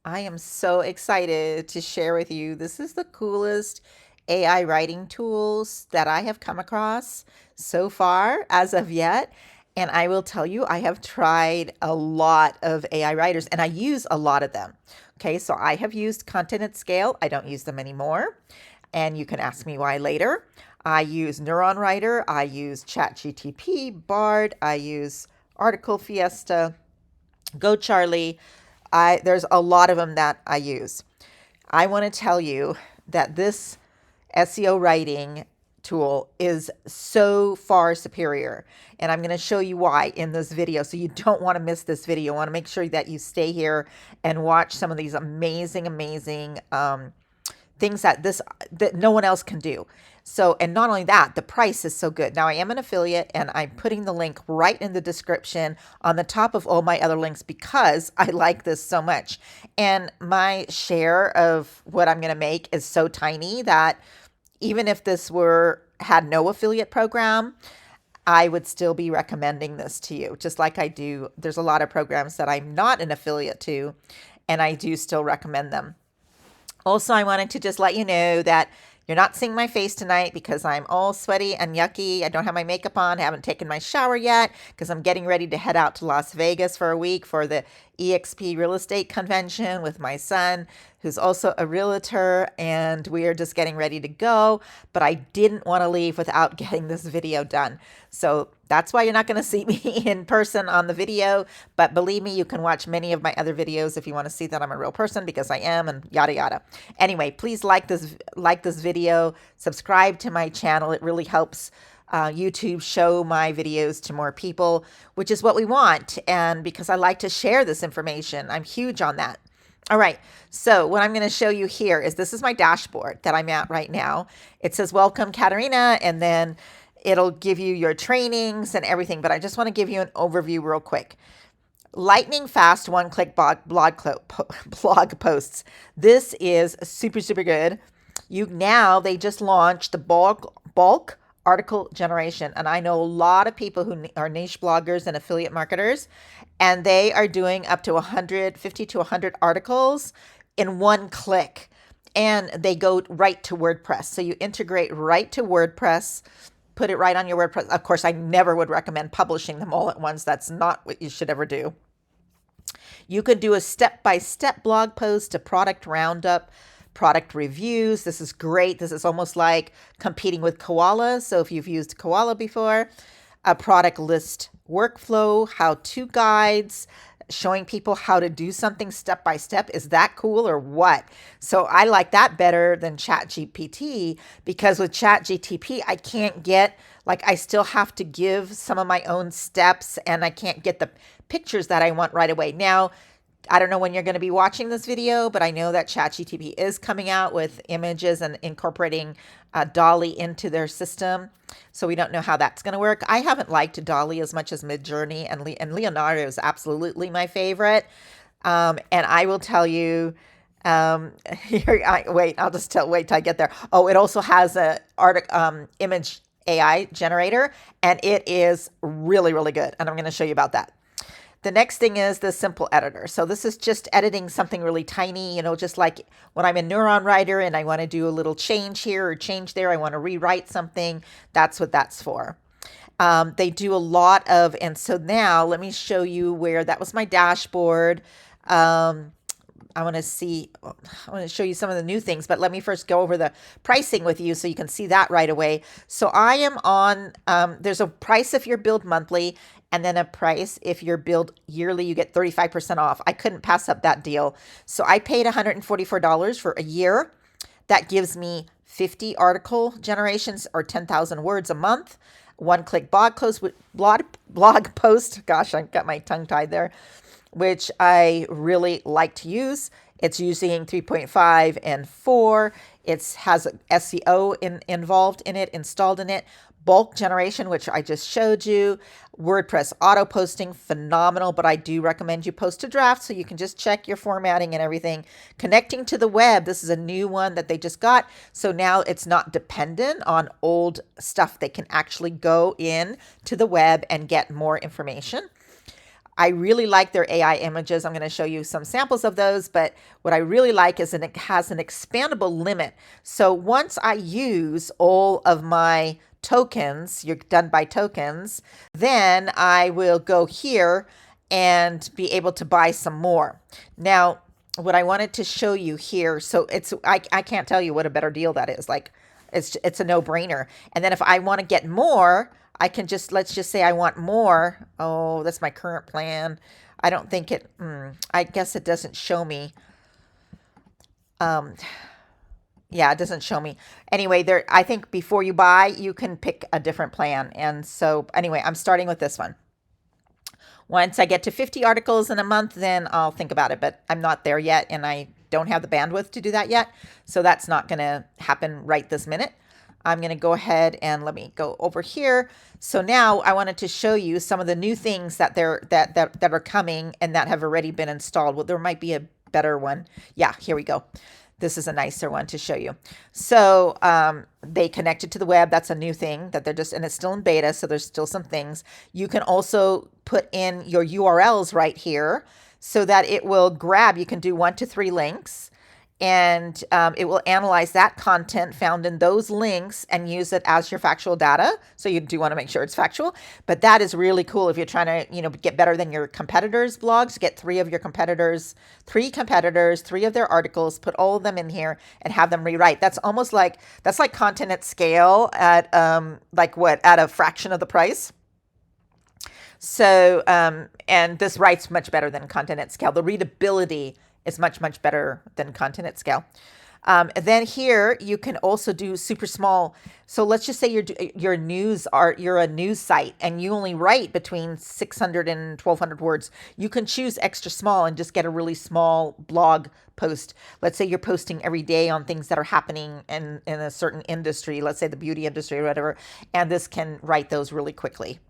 I am so excited to share with you. This is the coolest AI writing tools that I have come across so far as of yet. And I will tell you, I have tried a lot of AI writers and I use a lot of them. Okay, so I have used Content at Scale. I don't use them anymore. And you can ask me why later. I use Neuron Writer. I use ChatGTP, Bard. I use Article Fiesta, Go Charlie. There's a lot of them that I use. I want to tell you that this SEO writing tool is so far superior. And I'm going to show you why in this video. So you don't want to miss this video. I want to make sure that you stay here and watch some of these amazing things that no one else can do. So, and not only that, the price is so good. Now, I am an affiliate and I'm putting the link right in the description on the top of all my other links because I like this so much. And my share of what I'm going to make is so tiny that even if this had no affiliate program, I would still be recommending this to you. Just like I do, there's a lot of programs that I'm not an affiliate to, and I do still recommend them. Also, I wanted to just let you know that you're not seeing my face tonight because I'm all sweaty and yucky. I don't have my makeup on. I haven't taken my shower yet because I'm getting ready to head out to Las Vegas for a week for the EXP real estate convention with my son, who's also a realtor, and we are just getting ready to go. But I didn't want to leave without getting this video done. So that's why you're not going to see me in person on the video. But believe me, you can watch many of my other videos if you want to see that I'm a real person, because I am, and yada yada. Anyway, please like this video, subscribe to my channel. It really helps YouTube show my videos to more people, which is what we want. And because I like to share this information, I'm huge on that. All right, so what I'm going to show you here is this is my dashboard that I'm at right now. It says, welcome, Katerina, and then it'll give you your trainings and everything. But I just want to give you an overview real quick. Lightning fast one-click blog posts. This is super good. They just launched the bulk article generation, and I know a lot of people who are niche bloggers and affiliate marketers, and they are doing up to 150 to 100 articles in one click, and they go right to WordPress. So you integrate right to WordPress, put it right on your WordPress. Of course, I never would recommend publishing them all at once. That's not what you should ever do. You could do a step-by-step blog post, a product roundup, product reviews. This is great. This is almost like competing with Koala. So if you've used Koala before, a product list workflow, how-to guides, showing people how to do something step by step. Is that cool or what? So I like that better than ChatGPT, because with ChatGPT, I can't get, like, I still have to give some of my own steps and I can't get the pictures that I want right away. Now, I don't know when you're going to be watching this video, but I know that ChatGPT is coming out with images and incorporating Dolly into their system. So we don't know how that's going to work. I haven't liked Dolly as much as Midjourney, and Leonardo is absolutely my favorite. And I will tell you, wait till I get there. Oh, it also has a image AI generator, and it is really good. And I'm going to show you about that. The next thing is the simple editor. So this is just editing something really tiny, just like when I'm in Neuron Writer and I want to do a little change here or change there, I want to rewrite something. That's what that's for. They do a lot of, and so now let me show you where that was my dashboard. I want to show you some of the new things, but let me first go over the pricing with you so you can see that right away. So I am on, there's a price if you're billed monthly, and then a price if you're billed yearly, you get 35% off. I couldn't pass up that deal. So I paid $144 for a year. That gives me 50 article generations or 10,000 words a month. One-click blog post. Gosh, I got my tongue tied there, which I really like to use. It's using 3.5 and 4. It has SEO involved in it, installed in it. Bulk generation, which I just showed you. WordPress auto posting, phenomenal, but I do recommend you post a draft so you can just check your formatting and everything. Connecting to the web, this is a new one that they just got. So now it's not dependent on old stuff. They can actually go in to the web and get more information. I really like their AI images. I'm going to show you some samples of those, but what I really like is that it has an expandable limit. So once I use all of my tokens, you're done by tokens, then I will go here and be able to buy some more. Now, what I wanted to show you here, so I can't tell you what a better deal that is. Like, it's a no-brainer. And then if I want to get more, I can just, let's just say I want more. Oh, that's my current plan. I don't think it, I guess it doesn't show me. Yeah, it doesn't show me. Anyway, I think before you buy, you can pick a different plan. And so anyway, I'm starting with this one. Once I get to 50 articles in a month, then I'll think about it, but I'm not there yet, and I don't have the bandwidth to do that yet. So that's not going to happen right this minute. I'm going to go ahead and let me go over here. So now I wanted to show you some of the new things that are coming and that have already been installed. Well, there might be a better one. Yeah, here we go. This is a nicer one to show you. So they connected to the web. That's a new thing that they're just, and it's still in beta. So there's still some things. You can also put in your URLs right here so that it will grab, you can do 1 to 3 links, and it will analyze that content found in those links and use it as your factual data. So you do want to make sure it's factual, but that is really cool if you're trying to, get better than your competitors' blogs. Get 3 of your competitors, 3 of their articles, put all of them in here and have them rewrite. That's almost like, that's like content at scale at at a fraction of the price. So, and this writes much better than content at scale. The readability is much, much better than content at scale. Then here you can also do super small. So let's just say you're a news site and you only write between 600 and 1200 words. You can choose extra small and just get a really small blog post. Let's say you're posting every day on things that are happening in a certain industry, let's say the beauty industry or whatever, and this can write those really quickly.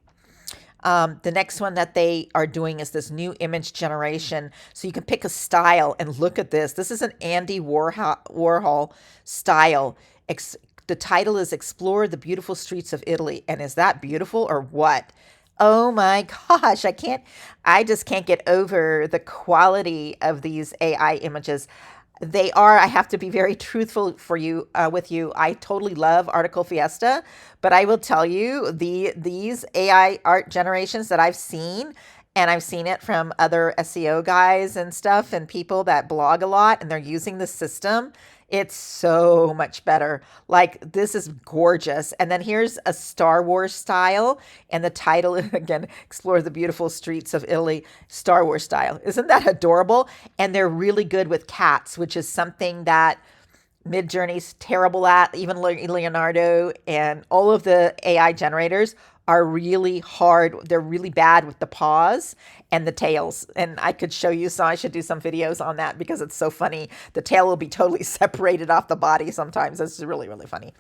The next one that they are doing is this new image generation. So you can pick a style and look at this. This is an Andy Warhol style. The title is Explore the Beautiful Streets of Italy. And is that beautiful or what? Oh my gosh, I just can't get over the quality of these AI images. I have to be very truthful with you. I totally love Article Fiesta, but I will tell you these AI art generations that I've seen, and I've seen it from other SEO guys and stuff and people that blog a lot and they're using the system. It's so much better. Like, this is gorgeous. And then here's a Star Wars style. And the title, again, Explore the Beautiful Streets of Italy, Star Wars style. Isn't that adorable? And they're really good with cats, which is something that Midjourney's terrible at. Even Leonardo and all of the AI generators are really hard. They're really bad with the paws and the tails. And I could show you some. I should do some videos on that because it's so funny. The tail will be totally separated off the body sometimes. It's really, really funny.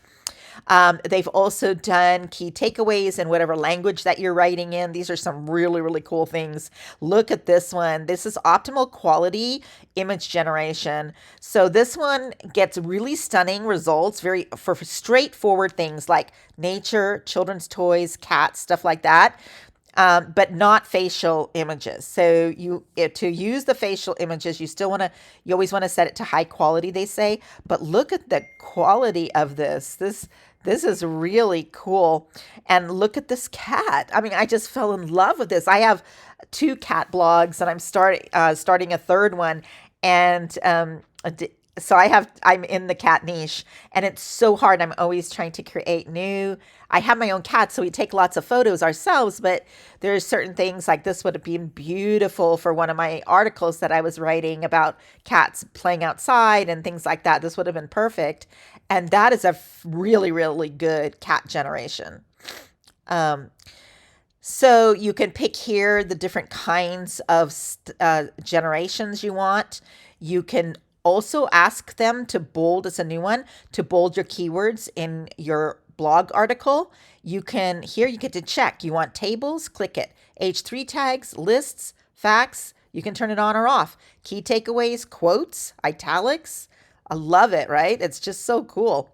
They've also done key takeaways in whatever language that you're writing in. These are some really, really cool things. Look at this one. This is optimal quality image generation. So this one gets really stunning results for straightforward things like nature, children's toys, cats, stuff like that. But not facial images. So to use the facial images, you always want to set it to high quality, they say, but look at the quality of this. This is really cool. And look at this cat. I mean, I just fell in love with this. I have 2 cat blogs and I'm starting a third one. And, so I'm in the cat niche and it's so hard. I'm always trying to create new. I have my own cat, so we take lots of photos ourselves, but there's certain things like this would have been beautiful for one of my articles that I was writing about cats playing outside and things like that. This would have been perfect. And that is a really, really good cat generation. So you can pick here the different kinds of generations you want. You can also ask them to bold, it's a new one, to bold your keywords in your blog article. Here you get to check. You want tables, click it. H3 tags, lists, facts, you can turn it on or off. Key takeaways, quotes, italics. I love it, right? It's just so cool.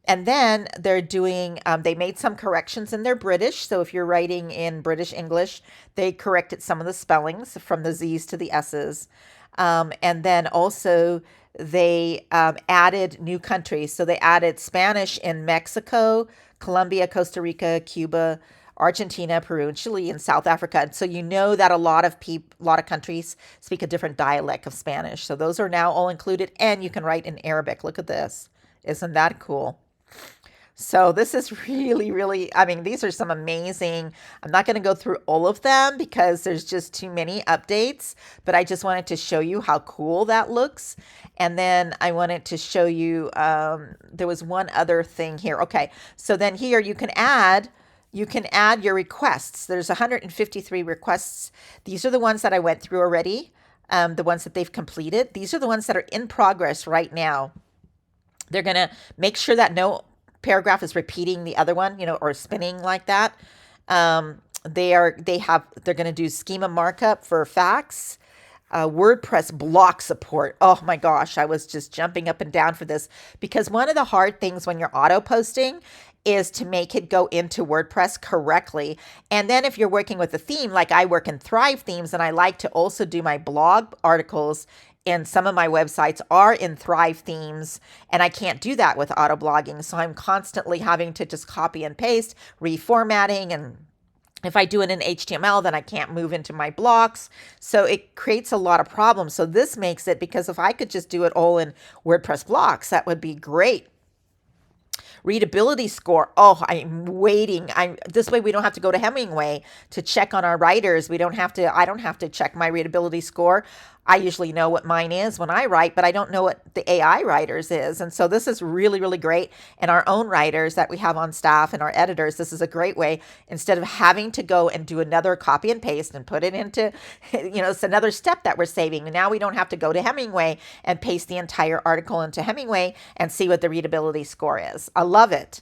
And then they're doing, they made some corrections in their British. So if you're writing in British English, they corrected some of the spellings from the Z's to the S's. And then also they added new countries. So they added Spanish in Mexico, Colombia, Costa Rica, Cuba, Argentina, Peru, and Chile, and South Africa. And so you know that a lot of countries speak a different dialect of Spanish. So those are now all included, and you can write in Arabic. Look at this. Isn't that cool? So this is really, really, I mean, these are some amazing, I'm not going to go through all of them because there's just too many updates, but I just wanted to show you how cool that looks. And then I wanted to show you, there was one other thing here. Okay, so then here you can add your requests. There's 153 requests. These are the ones that I went through already, the ones that they've completed. These are the ones that are in progress right now. They're going to make sure that no paragraph is repeating the other one, or spinning like that. They're going to do schema markup for facts, WordPress block support. Oh my gosh, I was just jumping up and down for this because one of the hard things when you're auto posting is to make it go into WordPress correctly. And then if you're working with a theme, like I work in Thrive themes, and I like to also do my blog articles, and some of my websites are in Thrive themes, and I can't do that with auto blogging. So I'm constantly having to just copy and paste, reformatting, and if I do it in HTML, then I can't move into my blocks. So it creates a lot of problems. So this makes it, because if I could just do it all in WordPress blocks, that would be great. Readability score. Oh, I'm waiting. This way we don't have to go to Hemingway to check on our writers. I don't have to check my readability score. I usually know what mine is when I write, but I don't know what the AI writers is. And so this is really, really great. And our own writers that we have on staff and our editors, this is a great way, instead of having to go and do another copy and paste and put it into, it's another step that we're saving. And now we don't have to go to Hemingway and paste the entire article into Hemingway and see what the readability score is. I love it.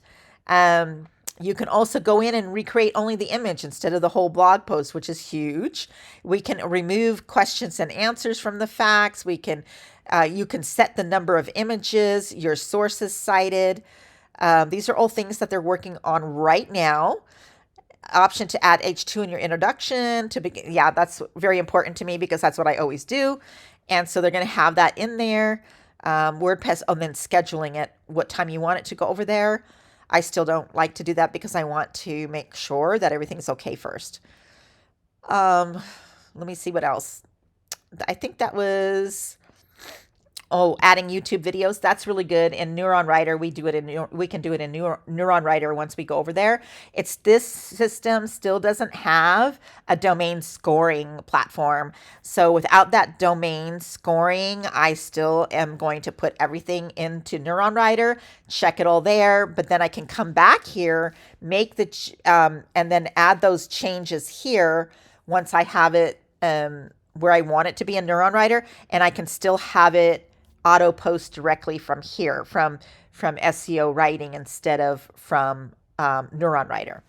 You can also go in and recreate only the image instead of the whole blog post, which is huge. We can remove questions and answers from the facts. You can set the number of images, your sources cited. These are all things that they're working on right now. Option to add H2 in your introduction to begin. Yeah, that's very important to me because that's what I always do. And so they're going to have that in there. WordPress, and then scheduling it, what time you want it to go over there. I still don't like to do that because I want to make sure that everything's okay first. Let me see what else. I think that was, adding YouTube videos. That's really good. In Neuron Writer, we can do it in Neuron Writer once we go over there. This system still doesn't have a domain scoring platform. So without that domain scoring, I still am going to put everything into Neuron Writer, check it all there, but then I can come back here, make and then add those changes here once I have it where I want it to be in Neuron Writer, and I can still have it auto post directly from here, from SEO writing instead of from Neuron Writer.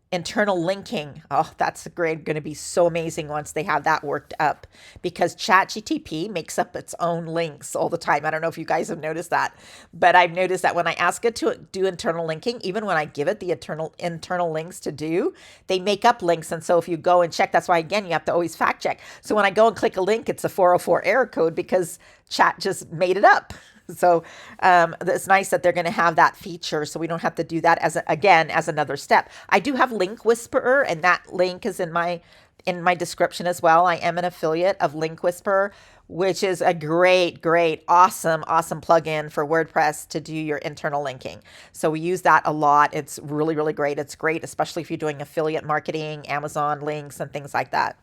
Internal linking. Oh, that's going to be so amazing once they have that worked up, because ChatGPT makes up its own links all the time. I don't know if you guys have noticed that, but I've noticed that when I ask it to do internal linking, even when I give it the internal links to do, they make up links. And so if you go and check, that's why, again, you have to always fact check. So when I go and click a link, it's a 404 error code because Chat just made it up. So it's nice that they're going to have that feature, so we don't have to do that as another step. I do have Link Whisperer, and that link is in my description as well. I am an affiliate of Link Whisperer, which is a great, awesome plugin for WordPress to do your internal linking. So we use that a lot. It's really, really great. It's great, especially if you're doing affiliate marketing, Amazon links, and things like that.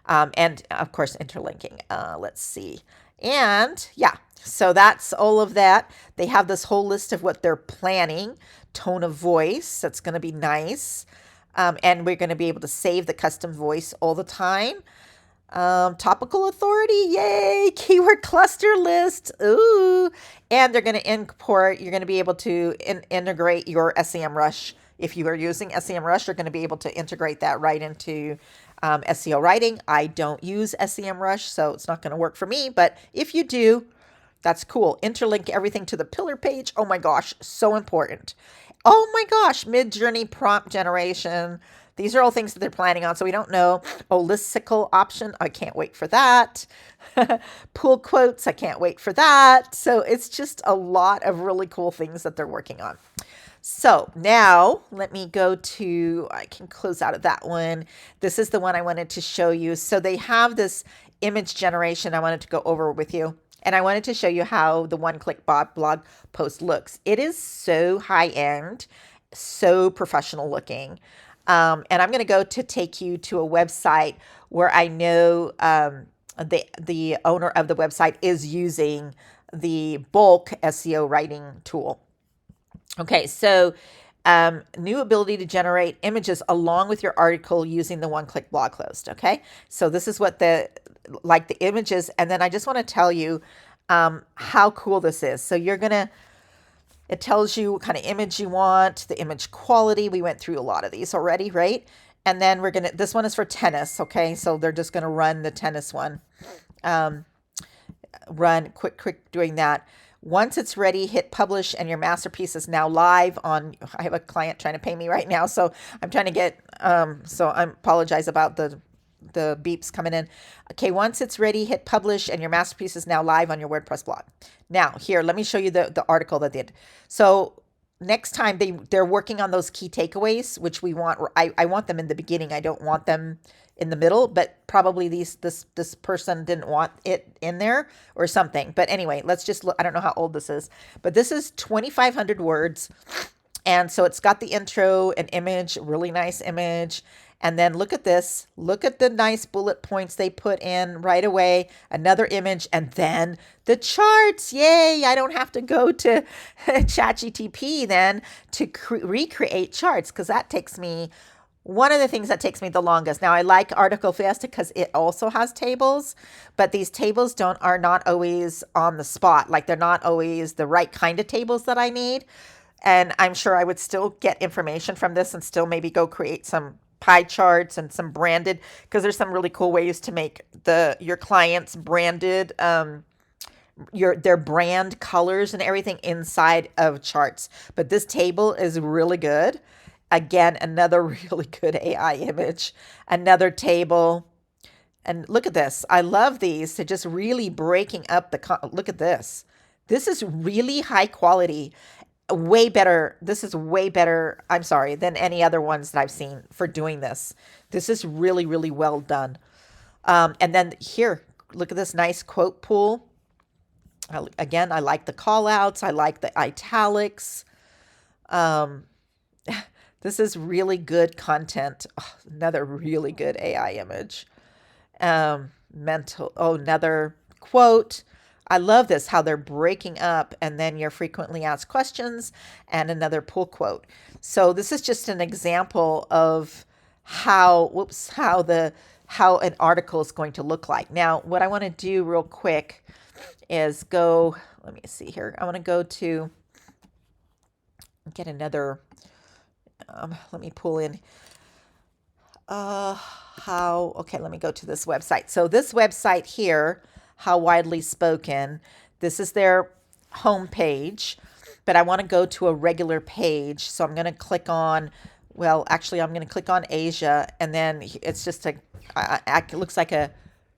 And of course, interlinking. Let's see. And yeah, so that's all of that. They have this whole list of what they're planning. Tone of voice, that's going to be nice. And we're going to be able to save the custom voice all the time. Topical authority, yay! Keyword cluster list, ooh! And they're going to import, you're going to be able to integrate your SEMrush. If you are using SEMrush, you're going to be able to integrate that right into SEO writing. I don't use SEMrush, so it's not going to work for me. But if you do, That's cool. Interlink everything to the pillar page. Oh my gosh, so important. Oh my gosh, mid-journey prompt generation. These are all things that they're planning on, so we don't know. Oh, listicle option. I can't wait for that. Pool quotes. I can't wait for that. So it's just a lot of really cool things that they're working on. So now let me go to, I can close out of that one. This is the one I wanted to show you. So they have this image generation I wanted to go over with you. And I wanted to show you how the one-click blog post looks. It is so high-end, so professional looking. And I'm going to go to take you to a website where I know the owner of the website is using the bulk SEO writing tool. Okay, so new ability to generate images along with your article using the one-click blog post. Okay, so this is what the images, and then I just want to tell you how cool this is. So it tells you what kind of image you want, the image quality. We went through a lot of these already, right? And then this one is for tennis. Okay, so they're just gonna run the tennis one. Run quick doing that. Once it's ready, hit publish, and your masterpiece is now live on. I have a client trying to pay me right now, so I'm trying to get. So I apologize about the beeps coming in. Okay, once it's ready, hit publish, and your masterpiece is now live on your WordPress blog. Now, here, let me show you the article that they did. So next time they're working on those key takeaways, which we want. I want them in the beginning. I don't want them in the middle, but probably this person didn't want it in there or something. But anyway, let's just look. I don't know how old this is, but this is 2,500 words. And so it's got the intro, an image, really nice image. And then look at this. Look at the nice bullet points they put in right away. Another image, and then the charts. Yay! I don't have to go to ChatGPT then to recreate charts, because that takes me. One of the things that takes me the longest. Now, I like Article Fiesta because it also has tables, but these tables are not always on the spot. Like, they're not always the right kind of tables that I need. And I'm sure I would still get information from this and still maybe go create some pie charts and some branded, because there's some really cool ways to make your clients branded, their brand colors and everything inside of charts. But this table is really good. Again, another really good AI image, another table. And look at this. I love these. They're just really breaking up look at this. This is really high quality. Way better. This is way better, I'm sorry, than any other ones that I've seen for doing this. This is really, really well done. And then here, look at this nice quote pool. Again, I like the call outs. I like the italics. This is really good content. Oh, another really good AI image. Another quote. I love this, how they're breaking up, and then your frequently asked questions and another pull quote. So this is just an example of how an article is going to look like. Now, what I want to do real quick is let me see here. I want to go to get another, let me pull in, let me go to this website. So this website here, How Widely Spoken, this is their home page, but I want to go to a regular page. So I'm going to click on, I'm going to click on Asia, and then it's just it looks like a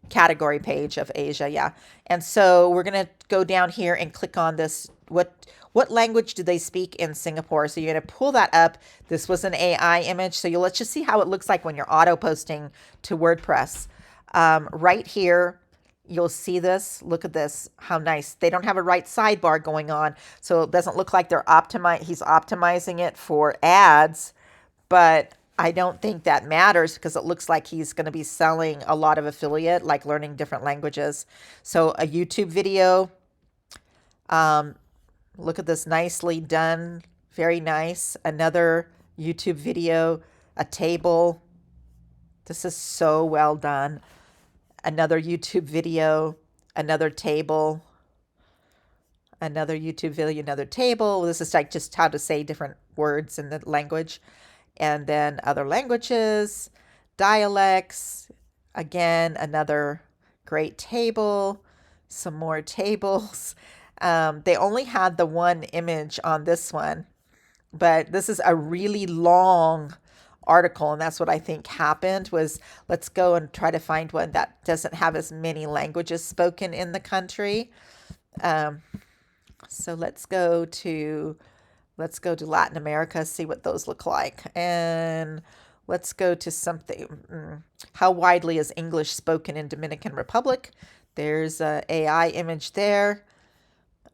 category page of Asia. Yeah. And so we're going to go down here and click on this. What language do they speak in Singapore? So you're going to pull that up. This was an AI image. So let's just see how it looks like when you're auto posting to WordPress. Right here, you'll see this. Look at this. How nice. They don't have a right sidebar going on. So it doesn't look like he's optimizing it for ads, but I don't think that matters because it looks like he's going to be selling a lot of affiliate, like learning different languages. So a YouTube video. Look at this, nicely done. Very nice. Another YouTube video, a table. This is so well done. Another YouTube video, another table, another YouTube video, another table. This is like just how to say different words in the language. And then other languages, dialects. Again, another great table, some more tables. They only had the one image on this one, but this is a really long article, and that's what I think happened was let's go and try to find one that doesn't have as many languages spoken in the country. Um, so let's go to Latin America, see what those look like. And let's go to something. How widely is English spoken in Dominican Republic? There's a AI image there.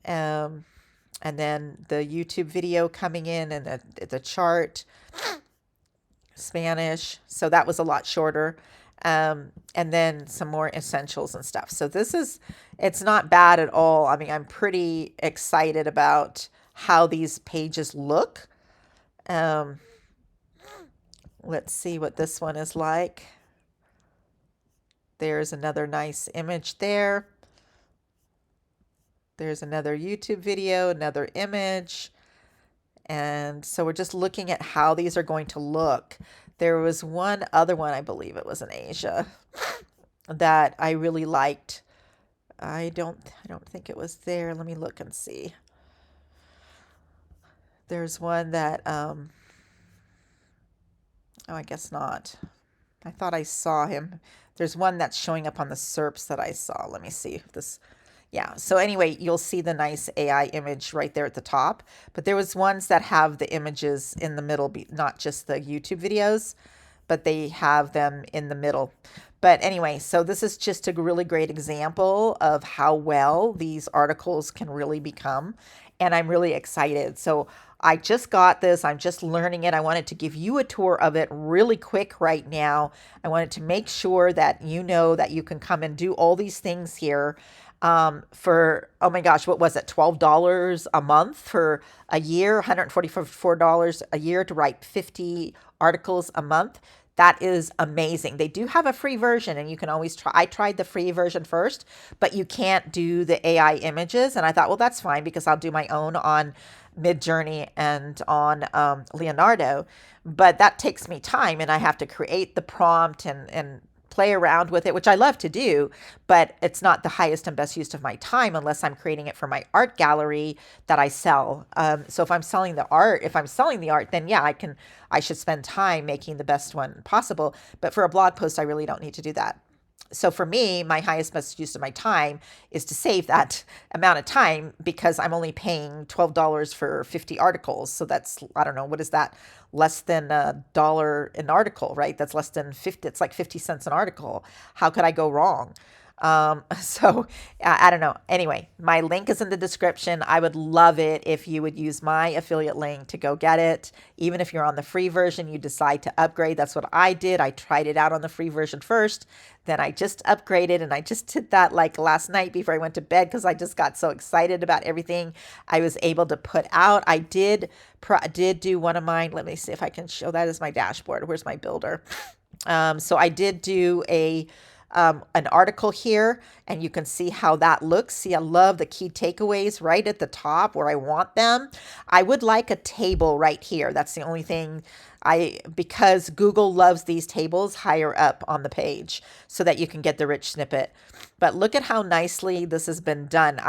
Um, and then the YouTube video coming in and the chart, Spanish. So that was a lot shorter. And then some more essentials and stuff. So it's not bad at all. I mean, I'm pretty excited about how these pages look. Um, let's see what this one is like. There's another nice image there. There's another YouTube video, another image. And so we're just looking at how these are going to look. There was one other one, I believe it was in Asia, that I really liked. I don't think it was there. Let me look and see. There's one that oh, I guess not. I thought I saw him. There's one that's showing up on the SERPs that I saw. Let me see if this. Yeah. So anyway, you'll see the nice AI image right there at the top. But there was ones that have the images in the middle, not just the YouTube videos, but they have them in the middle. But anyway, so this is just a really great example of how well these articles can really become. And I'm really excited. So I just got this. I'm just learning it. I wanted to give you a tour of it really quick right now. I wanted to make sure that you know that you can come and do all these things here for, oh my gosh, what was it? $12 a month for a year, $144 a year to write 50 articles a month. That is amazing. They do have a free version and you can always try. I tried the free version first, but you can't do the AI images. And I thought, well, that's fine because I'll do my own on Midjourney and on Leonardo. But that takes me time and I have to create the prompt and play around with it, which I love to do, but it's not the highest and best use of my time unless I'm creating it for my art gallery that I sell. So if I'm selling the art, then yeah, I should spend time making the best one possible. But for a blog post, I really don't need to do that. So for me, my highest best use of my time is to save that amount of time because I'm only paying $12 for 50 articles. So that's, I don't know, what is that? Less than $1 an article, right? That's less than 50. It's like 50 cents an article. How could I go wrong? So I don't know. Anyway, my link is in the description. I would love it if you would use my affiliate link to go get it. Even if you're on the free version, you decide to upgrade. That's what I did. I tried it out on the free version first. Then I just upgraded and I just did that like last night before I went to bed because I just got so excited about everything I was able to put out. I did do one of mine. Let me see if I can show that as my dashboard. Where's my builder? So I did do an article here and you can see how that looks. See, I love the key takeaways right at the top where I want them. I would like a table right here. That's the only thing because Google loves these tables higher up on the page so that you can get the rich snippet. But look at how nicely this has been done.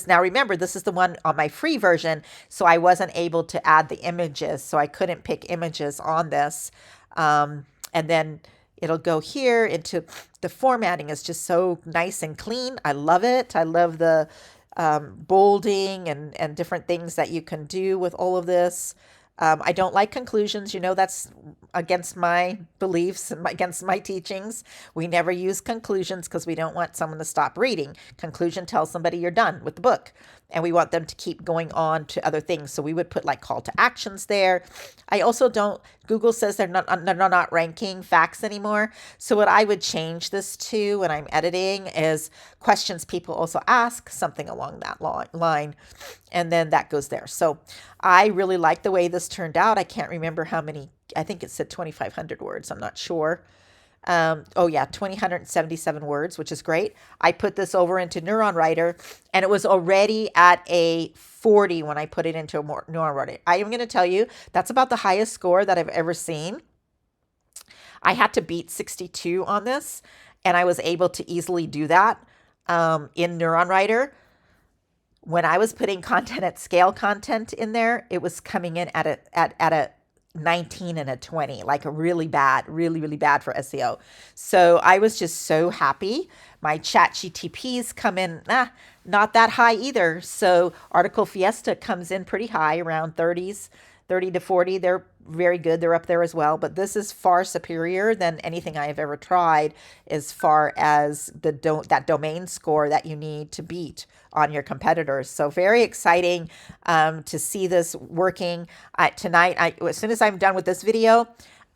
Now remember, this is the one on my free version, so I wasn't able to add the images, so I couldn't pick images on this. And then it'll go here into the formatting is just so nice and clean. I love it. I love the bolding and different things that you can do with all of this. I don't like conclusions. That's against my beliefs and against my teachings. We never use conclusions because we don't want someone to stop reading. Conclusion tells somebody you're done with the book. And we want them to keep going on to other things. So we would put like call to actions there. I also don't, Google says they're not ranking facts anymore. So what I would change this to when I'm editing is questions people also ask, something along that line. And then that goes there. So I really like the way this turned out. I can't remember how many, I think it said 2,500 words. I'm not sure. Oh yeah, 2,177 words, which is great. I put this over into Neuron Writer and it was already at a 40 when I put it into Neuron Writer. I am going to tell you, that's about the highest score that I've ever seen. I had to beat 62 on this and I was able to easily do that in Neuron Writer. when I was putting content at scale content in there, it was coming in at a 19 and a 20, like a really bad, really bad for SEO. So I was just so happy. My chat GTPs come in, not that high either. So Article Fiesta comes in pretty high, around 30 to 40. They're very good. They're up there as well. But this is far superior than anything I have ever tried as far as that domain score that you need to beat on your competitors. So very exciting to see this working. Tonight, as soon as I'm done with this video,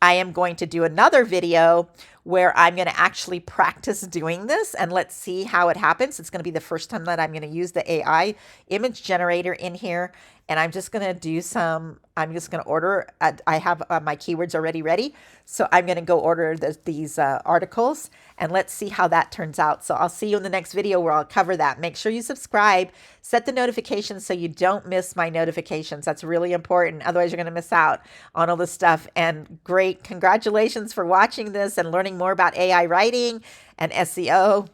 I am going to do another video where I'm going to actually practice doing this, and let's see how it happens. It's going to be the first time that I'm going to use the AI image generator in here. And I'm just going to I'm just going to order, I have my keywords already ready. So I'm going to go order these articles, and let's see how that turns out. So I'll see you in the next video where I'll cover that. Make sure you subscribe, set the notifications so you don't miss my notifications. That's really important. Otherwise, you're going to miss out on all this stuff. And great, congratulations for watching this and learning more about AI writing and SEO.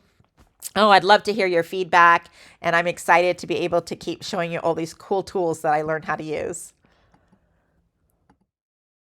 Oh, I'd love to hear your feedback, and I'm excited to be able to keep showing you all these cool tools that I learned how to use.